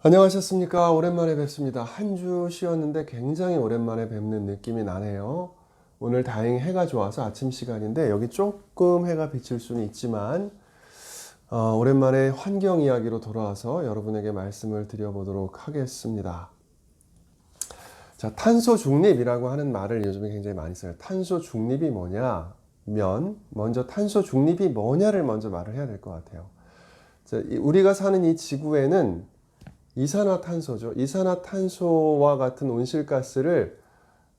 안녕하셨습니까? 오랜만에 뵙습니다. 한 주 쉬었는데 굉장히 오랜만에 뵙는 느낌이 나네요. 오늘 다행히 해가 좋아서 아침 시간인데 여기 조금 해가 비칠 수는 있지만 오랜만에 환경 이야기로 돌아와서 여러분에게 말씀을 드려보도록 하겠습니다. 자, 탄소 중립이라고 하는 말을 요즘에 굉장히 많이 써요. 탄소 중립이 뭐냐면 먼저 탄소 중립이 뭐냐를 먼저 말을 해야 될 것 같아요. 자, 우리가 사는 이 지구에는 이산화탄소죠. 이산화탄소와 같은 온실가스를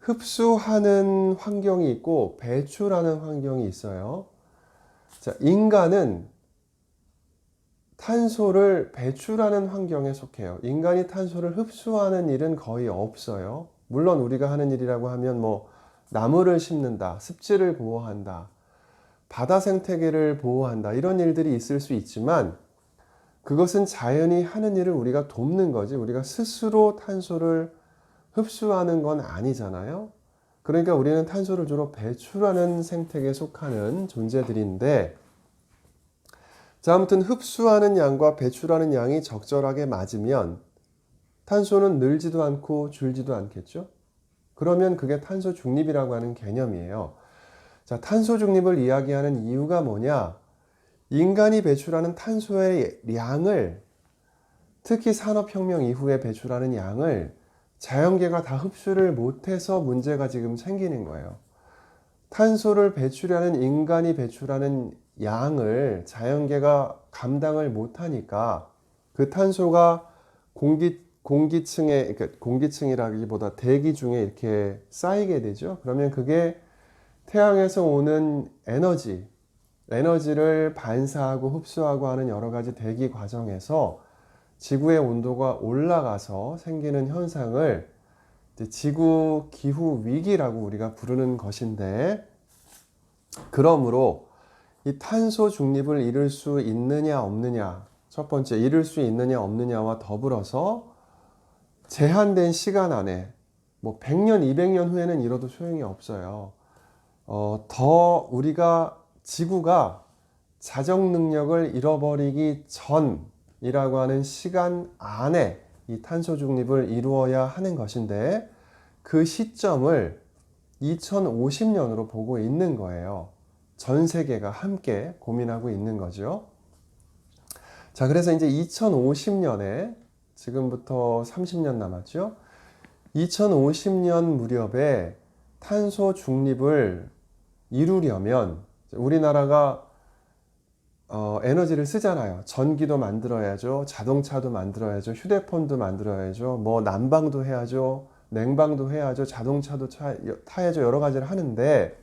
흡수하는 환경이 있고 배출하는 환경이 있어요. 자, 인간은 탄소를 배출하는 환경에 속해요. 인간이 탄소를 흡수하는 일은 거의 없어요. 물론 우리가 하는 일이라고 하면 나무를 심는다, 습지를 보호한다, 바다 생태계를 보호한다 이런 일들이 있을 수 있지만 그것은 자연이 하는 일을 우리가 돕는 거지 우리가 스스로 탄소를 흡수하는 건 아니잖아요. 그러니까 우리는 탄소를 주로 배출하는 생태계에 속하는 존재들인데, 자, 아무튼 흡수하는 양과 배출하는 양이 적절하게 맞으면 탄소는 늘지도 않고 줄지도 않겠죠? 그러면 그게 탄소 중립이라고 하는 개념이에요. 자, 탄소 중립을 이야기하는 이유가 뭐냐? 인간이 배출하는 탄소의 양을, 특히 산업혁명 이후에 배출하는 양을 자연계가 다 흡수를 못해서 문제가 지금 생기는 거예요. 탄소를 배출하는 인간이 배출하는 양을 자연계가 감당을 못하니까 그 탄소가 공기층에, 그러니까 공기층이라기보다 대기 중에 이렇게 쌓이게 되죠. 그러면 그게 태양에서 오는 에너지를 반사하고 흡수하고 하는 여러 가지 대기 과정에서 지구의 온도가 올라가서 생기는 현상을 지구 기후 위기라고 우리가 부르는 것인데, 그러므로 이 탄소 중립을 이룰 수 있느냐 없느냐, 첫 번째 이룰 수 있느냐 없느냐와 더불어서 제한된 시간 안에 100년, 200년 후에는 이뤄도 소용이 없어요. 더 우리가 지구가 자정 능력을 잃어버리기 전이라고 하는 시간 안에 이 탄소 중립을 이루어야 하는 것인데, 그 시점을 2050년으로 보고 있는 거예요. 전 세계가 함께 고민하고 있는 거죠. 자, 그래서 이제 2050년에 지금부터 30년 남았죠. 2050년 무렵에 탄소 중립을 이루려면 우리나라가 에너지를 쓰잖아요. 전기도 만들어야죠. 자동차도 만들어야죠. 휴대폰도 만들어야죠. 난방도 해야죠. 냉방도 해야죠. 자동차도 타야죠. 여러 가지를 하는데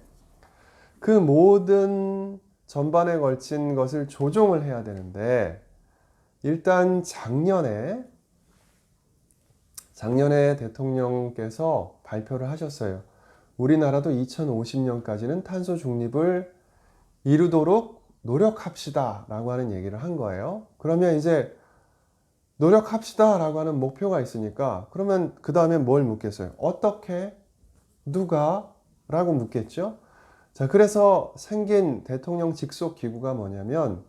그 모든 전반에 걸친 것을 조정을 해야 되는데, 일단 작년에 대통령께서 발표를 하셨어요. 우리나라도 2050년까지는 탄소 중립을 이루도록 노력합시다 라고 하는 얘기를 한 거예요. 그러면 이제 노력합시다 라고 하는 목표가 있으니까 그러면 그 다음에 뭘 묻겠어요? 어떻게? 누가? 라고 묻겠죠. 자, 그래서 생긴 대통령 직속 기구가 뭐냐면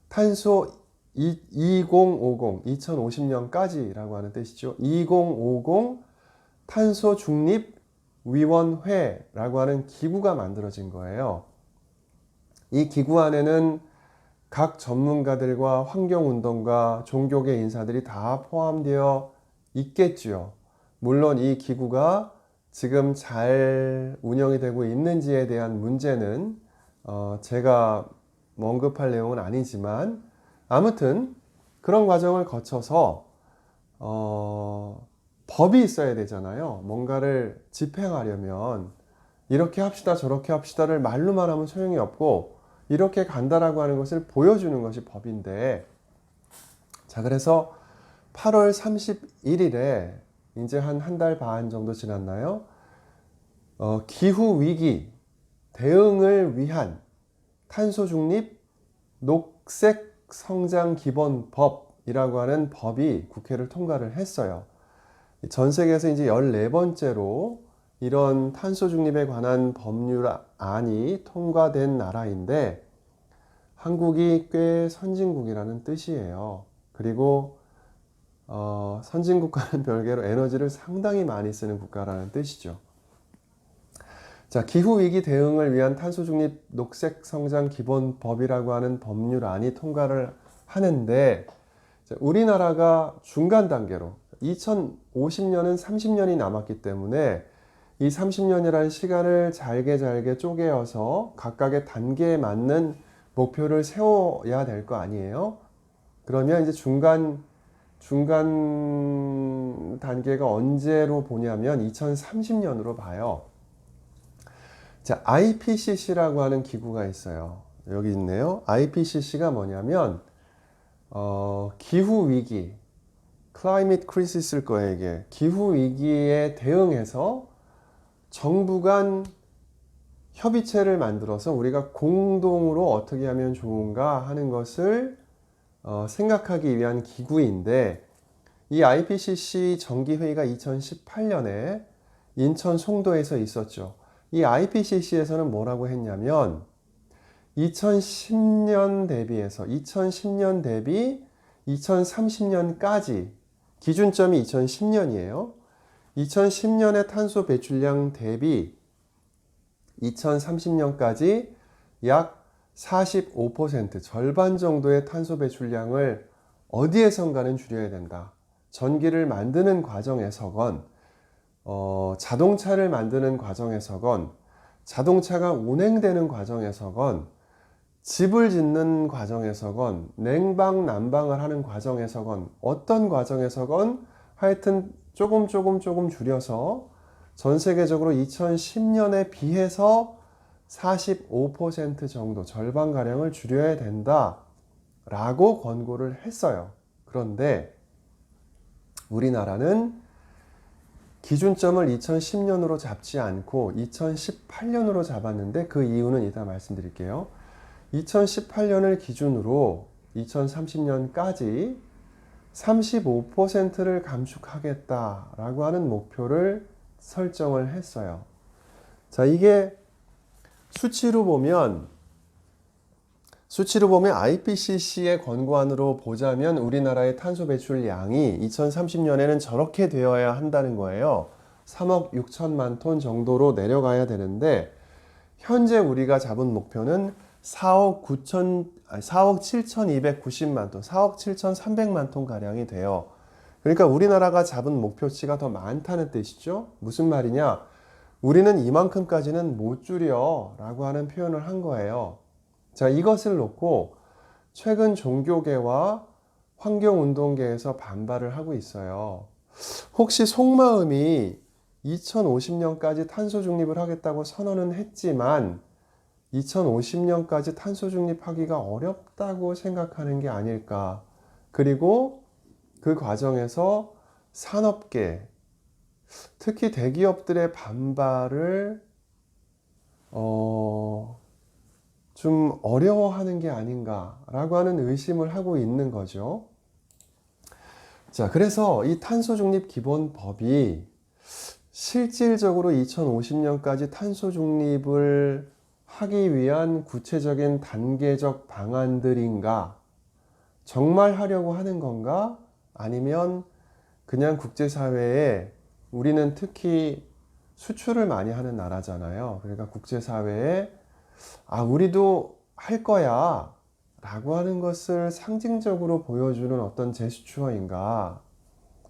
탄소 2050, 2050년까지라고 하는 뜻이죠. 2050 탄소 중립 위원회라고 하는 기구가 만들어진 거예요. 이 기구 안에는 각 전문가들과 환경운동가, 종교계 인사들이 다 포함되어 있겠지요. 물론 이 기구가 지금 잘 운영이 되고 있는지에 대한 문제는 제가 언급할 내용은 아니지만, 아무튼 그런 과정을 거쳐서 법이 있어야 되잖아요. 뭔가를 집행하려면 이렇게 합시다 저렇게 합시다를 말로만 하면 소용이 없고 이렇게 간다라고 하는 것을 보여주는 것이 법인데, 자, 그래서 8월 31일에 이제 한 달 반 정도 지났나요? 기후 위기 대응을 위한 탄소 중립 녹색 성장 기본법이라고 하는 법이 국회를 통과를 했어요. 전 세계에서 이제 14번째로 이런 탄소 중립에 관한 법률안이 통과된 나라인데, 한국이 꽤 선진국이라는 뜻이에요. 그리고 선진국과는 별개로 에너지를 상당히 많이 쓰는 국가라는 뜻이죠. 자, 기후위기 대응을 위한 탄소중립 녹색성장 기본법이라고 하는 법률안이 통과를 하는데, 우리나라가 중간 단계로 2050년은 30년이 남았기 때문에 이 30년이라는 시간을 잘게 쪼개어서 각각의 단계에 맞는 목표를 세워야 될 거 아니에요? 그러면 이제 중간 단계가 언제로 보냐면 2030년으로 봐요. 자, IPCC라고 하는 기구가 있어요. 여기 있네요. IPCC가 뭐냐면 기후 위기, climate crisis일 거예요, 이게. 기후 위기에 대응해서 정부 간 협의체를 만들어서 우리가 공동으로 어떻게 하면 좋은가 하는 것을 생각하기 위한 기구인데, 이 IPCC 정기회의가 2018년에 인천 송도에서 있었죠. 이 IPCC에서는 뭐라고 했냐면 2010년 대비 2030년까지 기준점이 2010년이에요. 2010년의 탄소 배출량 대비 2030년까지 약 45% 절반 정도의 탄소 배출량을 어디에선가는 줄여야 된다. 전기를 만드는 과정에서건 자동차를 만드는 과정에서건 자동차가 운행되는 과정에서건 집을 짓는 과정에서건 냉방 난방을 하는 과정에서건 어떤 과정에서건 하여튼 조금 줄여서 전 세계적으로 2010년에 비해서 45% 정도 절반가량을 줄여야 된다라고 권고를 했어요. 그런데 우리나라는 기준점을 2010년으로 잡지 않고 2018년으로 잡았는데 그 이유는 이따 말씀드릴게요. 2018년을 기준으로 2030년까지 35%를 감축하겠다라고 하는 목표를 설정을 했어요. 자, 이게 수치로 보면 IPCC의 권고안으로 보자면 우리나라의 탄소 배출량이 2030년에는 저렇게 되어야 한다는 거예요. 3억 6천만 톤 정도로 내려가야 되는데 현재 우리가 잡은 목표는 4억 7,290만 톤, 4억 7,300만 톤 가량이 돼요. 그러니까 우리나라가 잡은 목표치가 더 많다는 뜻이죠. 무슨 말이냐? 우리는 이만큼까지는 못 줄여 라고 하는 표현을 한 거예요. 자, 이것을 놓고 최근 종교계와 환경운동계에서 반발을 하고 있어요. 혹시 속마음이 2050년까지 탄소 중립을 하겠다고 선언은 했지만 2050년까지 탄소 중립하기가 어렵다고 생각하는 게 아닐까. 그리고 그 과정에서 산업계, 특히 대기업들의 반발을 좀 어려워하는 게 아닌가라고 하는 의심을 하고 있는 거죠. 자, 그래서 이 탄소 중립 기본법이 실질적으로 2050년까지 탄소 중립을 하기 위한 구체적인 단계적 방안들인가? 정말 하려고 하는 건가? 아니면 그냥 국제사회에 우리는 특히 수출을 많이 하는 나라잖아요. 그러니까 국제사회에 우리도 할 거야 라고 하는 것을 상징적으로 보여주는 어떤 제스처인가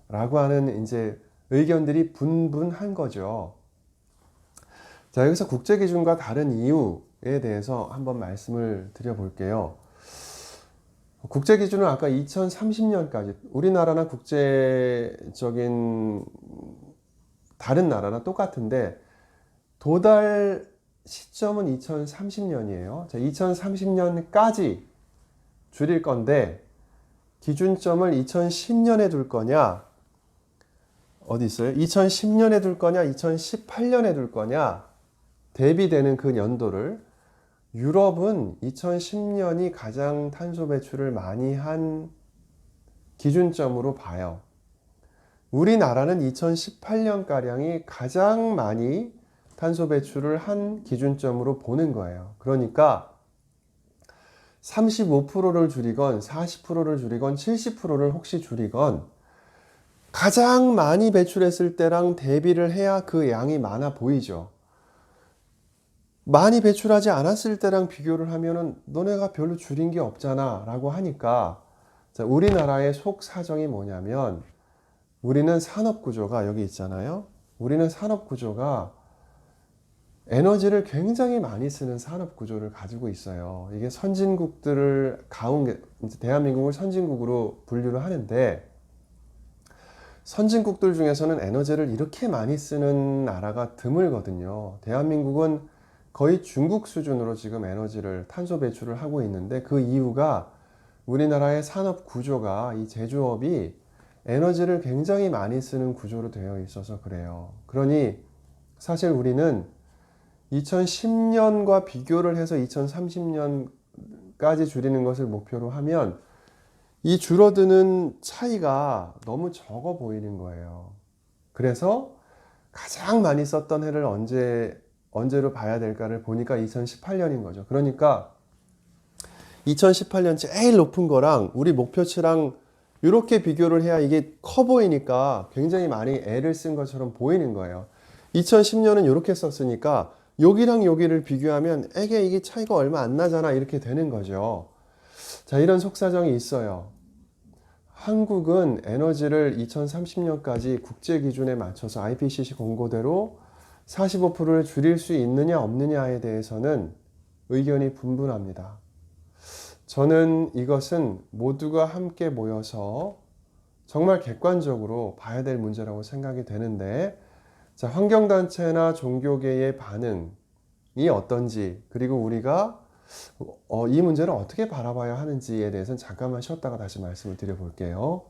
라고 하는 이제 의견들이 분분한 거죠. 자, 여기서 국제기준과 다른 이유에 대해서 한번 말씀을 드려볼게요. 국제기준은 아까 2030년까지 우리나라나 국제적인 다른 나라나 똑같은데 도달 시점은 2030년이에요. 자, 2030년까지 줄일 건데 기준점을 2010년에 둘 거냐? 어디 있어요? 2010년에 둘 거냐? 2018년에 둘 거냐? 대비되는 그 연도를 유럽은 2010년이 가장 탄소 배출을 많이 한 기준점으로 봐요. 우리나라는 2018년가량이 가장 많이 탄소 배출을 한 기준점으로 보는 거예요. 그러니까 35%를 줄이건 40%를 줄이건 70%를 혹시 줄이건 가장 많이 배출했을 때랑 대비를 해야 그 양이 많아 보이죠. 많이 배출하지 않았을 때랑 비교를 하면은 너네가 별로 줄인 게 없잖아 라고 하니까, 자, 우리나라의 속 사정이 뭐냐면, 우리는 산업 구조가 여기 있잖아요. 우리는 산업 구조가 에너지를 굉장히 많이 쓰는 산업 구조를 가지고 있어요. 이게 선진국들을 이제 대한민국을 선진국으로 분류를 하는데, 선진국들 중에서는 에너지를 이렇게 많이 쓰는 나라가 드물거든요. 대한민국은 거의 중국 수준으로 지금 에너지를 탄소 배출을 하고 있는데, 그 이유가 우리나라의 산업 구조가, 이 제조업이 에너지를 굉장히 많이 쓰는 구조로 되어 있어서 그래요. 그러니 사실 우리는 2010년과 비교를 해서 2030년까지 줄이는 것을 목표로 하면 이 줄어드는 차이가 너무 적어 보이는 거예요. 그래서 가장 많이 썼던 해를 언제로 봐야 될까를 보니까 2018년인 거죠. 그러니까 2018년 제일 높은 거랑 우리 목표치랑 이렇게 비교를 해야 이게 커 보이니까 굉장히 많이 애를 쓴 것처럼 보이는 거예요. 2010년은 이렇게 썼으니까 여기랑 여기를 비교하면 이게 차이가 얼마 안 나잖아 이렇게 되는 거죠. 자, 이런 속사정이 있어요. 한국은 에너지를 2030년까지 국제 기준에 맞춰서 IPCC 공고대로 45%를 줄일 수 있느냐 없느냐에 대해서는 의견이 분분합니다. 저는 이것은 모두가 함께 모여서 정말 객관적으로 봐야 될 문제라고 생각이 되는데, 자, 환경단체나 종교계의 반응이 어떤지, 그리고 우리가 이 문제를 어떻게 바라봐야 하는지에 대해서는 잠깐만 쉬었다가 다시 말씀을 드려볼게요.